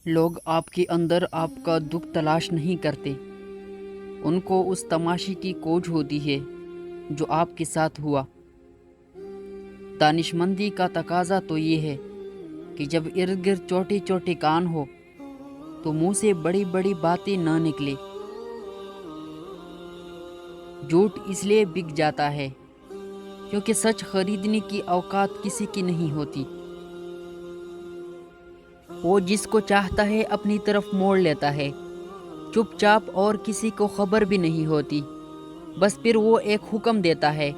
لوگ آپ کے اندر آپ کا دکھ تلاش نہیں کرتے، ان کو اس تماشے کی کھوج ہوتی ہے جو آپ کے ساتھ ہوا۔ دانشمندی کا تقاضا تو یہ ہے کہ جب ارد گرد چھوٹے چھوٹے کان ہو تو منہ سے بڑی بڑی باتیں نہ نکلے۔ جھوٹ اس لیے بک جاتا ہے کیونکہ سچ خریدنے کی اوقات کسی کی نہیں ہوتی۔ وہ جس کو چاہتا ہے اپنی طرف موڑ لیتا ہے چپ چاپ، اور کسی کو خبر بھی نہیں ہوتی۔ بس پھر وہ ایک حکم دیتا ہے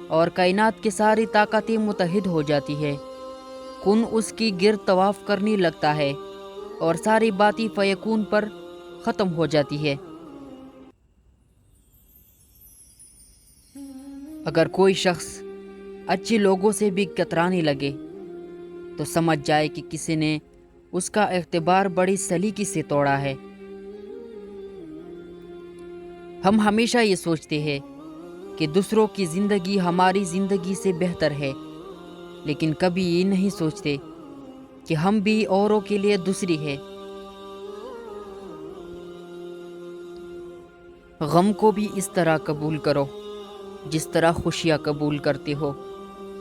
اور کائنات کی ساری طاقتیں متحد ہو جاتی ہے۔ کن اس کی گرد طواف کرنے لگتا ہے اور ساری باتیں فیکون پر ختم ہو جاتی ہے۔ اگر کوئی شخص اچھے لوگوں سے بھی کترانے لگے تو سمجھ جائے کہ کسی نے اس کا اعتبار بڑی سلیقے سے توڑا ہے۔ ہم ہمیشہ یہ سوچتے ہیں کہ دوسروں کی زندگی ہماری زندگی سے بہتر ہے، لیکن کبھی یہ نہیں سوچتے کہ ہم بھی اوروں کے لیے دوسری ہے۔ غم کو بھی اس طرح قبول کرو جس طرح خوشیاں قبول کرتے ہو۔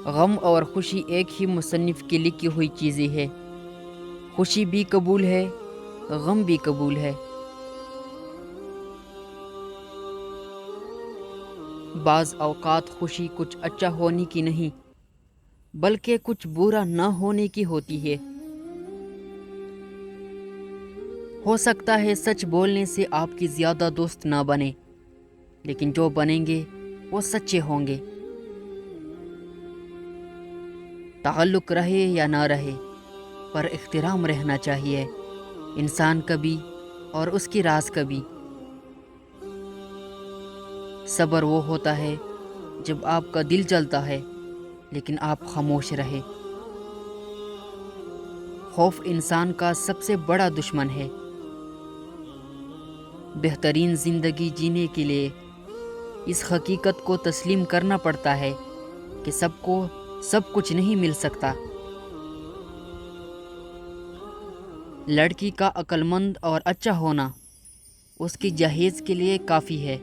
غم اور خوشی ایک ہی مصنف کی لکھی ہوئی چیزیں ہے۔ خوشی بھی قبول ہے، غم بھی قبول ہے۔ بعض اوقات خوشی کچھ اچھا ہونے کی نہیں بلکہ کچھ برا نہ ہونے کی ہوتی ہے۔ ہو سکتا ہے سچ بولنے سے آپ کی زیادہ دوست نہ بنے، لیکن جو بنیں گے وہ سچے ہوں گے۔ تعلق رہے یا نہ رہے، پر احترام رہنا چاہیے، انسان کبھی اور اس کی راز کبھی۔ صبر وہ ہوتا ہے جب آپ کا دل چلتا ہے لیکن آپ خاموش رہے۔ خوف انسان کا سب سے بڑا دشمن ہے۔ بہترین زندگی جینے کے لیے اس حقیقت کو تسلیم کرنا پڑتا ہے کہ سب کو سب کچھ نہیں مل سکتا۔ لڑکی کا عقل مند اور اچھا ہونا اس کی جہیز کے لیے کافی ہے۔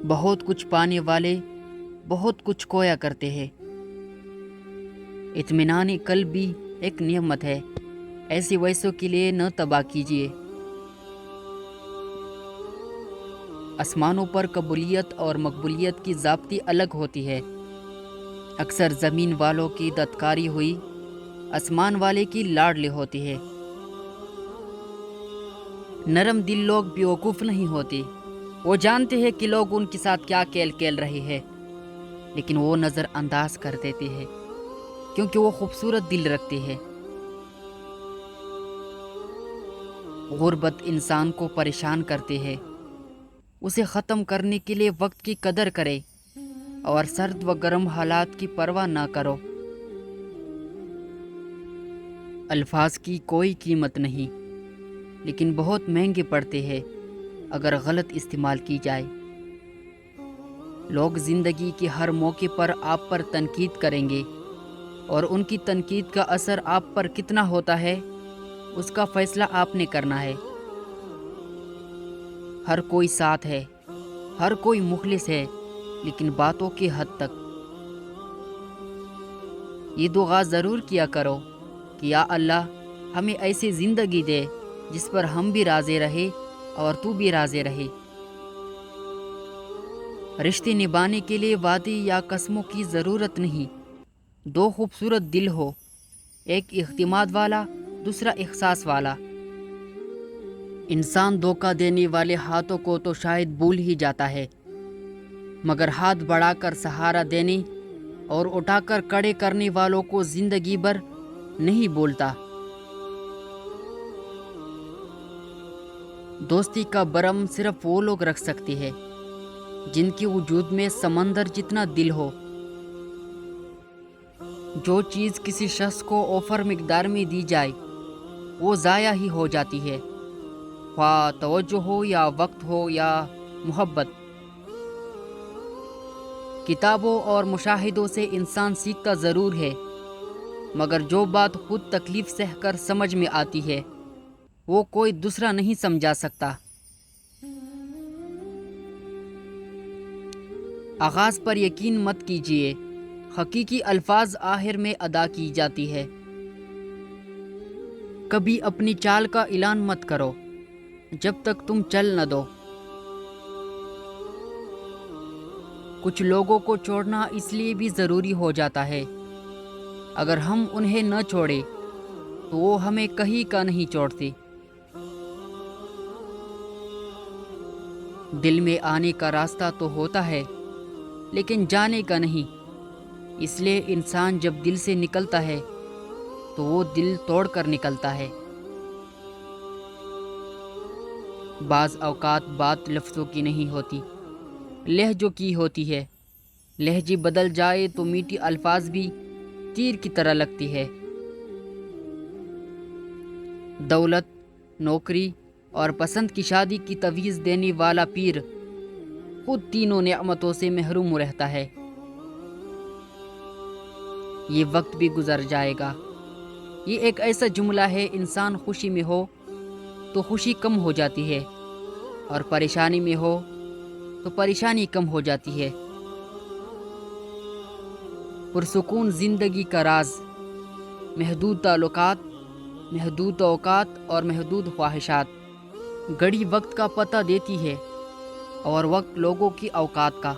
بہت کچھ پانے والے بہت کچھ کھویا کرتے ہیں۔ اطمینان قلب بھی ایک نعمت ہے، ایسی ویسوں کے لیے نہ تباہ کیجیے۔ آسمانوں پر قبولیت اور مقبولیت کی ضابطی الگ ہوتی ہے۔ اکثر زمین والوں کی دتکاری ہوئی آسمان والے کی لاڈلی ہوتی ہے۔ نرم دل لوگ بیوقوف نہیں ہوتے، وہ جانتے ہیں کہ لوگ ان کے ساتھ کیا کھیل کھیل رہے ہیں، لیکن وہ نظر انداز کر دیتے ہیں کیونکہ وہ خوبصورت دل رکھتے ہیں۔ غربت انسان کو پریشان کرتے ہیں، اسے ختم کرنے کے لیے وقت کی قدر کرے اور سرد و گرم حالات کی پرواہ نہ کرو۔ الفاظ کی کوئی قیمت نہیں، لیکن بہت مہنگے پڑتے ہیں اگر غلط استعمال کی جائے۔ لوگ زندگی کے ہر موقع پر آپ پر تنقید کریں گے، اور ان کی تنقید کا اثر آپ پر کتنا ہوتا ہے اس کا فیصلہ آپ نے کرنا ہے۔ ہر کوئی ساتھ ہے، ہر کوئی مخلص ہے، لیکن باتوں کی حد تک۔ یہ دعا ضرور کیا کرو کہ یا اللہ ہمیں ایسی زندگی دے جس پر ہم بھی راضی رہے اور تو بھی راضی رہے۔ رشتے نبھانے کے لیے وعدے یا قسموں کی ضرورت نہیں۔ دو خوبصورت دل ہو، ایک اعتماد والا دوسرا احساس والا۔ انسان دھوکہ دینے والے ہاتھوں کو تو شاید بھول ہی جاتا ہے، مگر ہاتھ بڑھا کر سہارا دینے اور اٹھا کر کھڑے کرنے والوں کو زندگی بھر نہیں بولتا۔ دوستی کا برم صرف وہ لوگ رکھ سکتے ہیں جن کے وجود میں سمندر جتنا دل ہو۔ جو چیز کسی شخص کو اوفر مقدار میں دی جائے وہ ضائع ہی ہو جاتی ہے، خواہ توجہ ہو یا وقت ہو یا محبت۔ کتابوں اور مشاہدوں سے انسان سیکھتا ضرور ہے، مگر جو بات خود تکلیف سہ کر سمجھ میں آتی ہے وہ کوئی دوسرا نہیں سمجھا سکتا۔ آغاز پر یقین مت کیجیے، حقیقی الفاظ آخر میں ادا کی جاتی ہے۔ کبھی اپنی چال کا اعلان مت کرو جب تک تم چل نہ دو۔ کچھ لوگوں کو چھوڑنا اس لیے بھی ضروری ہو جاتا ہے، اگر ہم انہیں نہ چھوڑیں تو وہ ہمیں کہیں کا نہیں چھوڑتے۔ دل میں آنے کا راستہ تو ہوتا ہے لیکن جانے کا نہیں، اس لیے انسان جب دل سے نکلتا ہے تو وہ دل توڑ کر نکلتا ہے۔ بعض اوقات بات لفظوں کی نہیں ہوتی، لہجوں کی ہوتی ہے۔ لہجے بدل جائے تو میٹھی الفاظ بھی تیر کی طرح لگتی ہے۔ دولت، نوکری اور پسند کی شادی کی تویز دینے والا پیر خود تینوں نعمتوں سے محروم رہتا ہے۔ یہ وقت بھی گزر جائے گا۔ یہ ایک ایسا جملہ ہے، انسان خوشی میں ہو تو خوشی کم ہو جاتی ہے اور پریشانی میں ہو تو پریشانی کم ہو جاتی ہے۔ پرسکون زندگی کا راز محدود تعلقات، محدود اوقات اور محدود خواہشات۔ گھڑی وقت کا پتہ دیتی ہے اور وقت لوگوں کی اوقات کا۔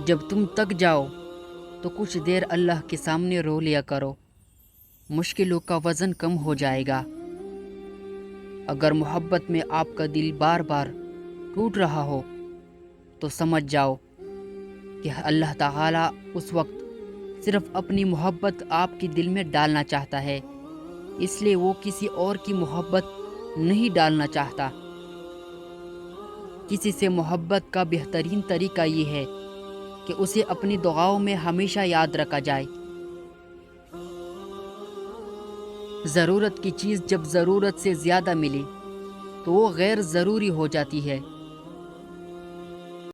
جب تم تک جاؤ تو کچھ دیر اللہ کے سامنے رو لیا کرو، مشکلوں کا وزن کم ہو جائے گا۔ اگر محبت میں آپ کا دل بار بار ٹوٹ رہا ہو تو سمجھ جاؤ کہ اللہ تعالیٰ اس وقت صرف اپنی محبت آپ کے دل میں ڈالنا چاہتا ہے، اس لیے وہ کسی اور کی محبت نہیں ڈالنا چاہتا۔ کسی سے محبت کا بہترین طریقہ یہ ہے کہ اسے اپنی دعاؤں میں ہمیشہ یاد رکھا جائے۔ ضرورت کی چیز جب ضرورت سے زیادہ ملی تو وہ غیر ضروری ہو جاتی ہے۔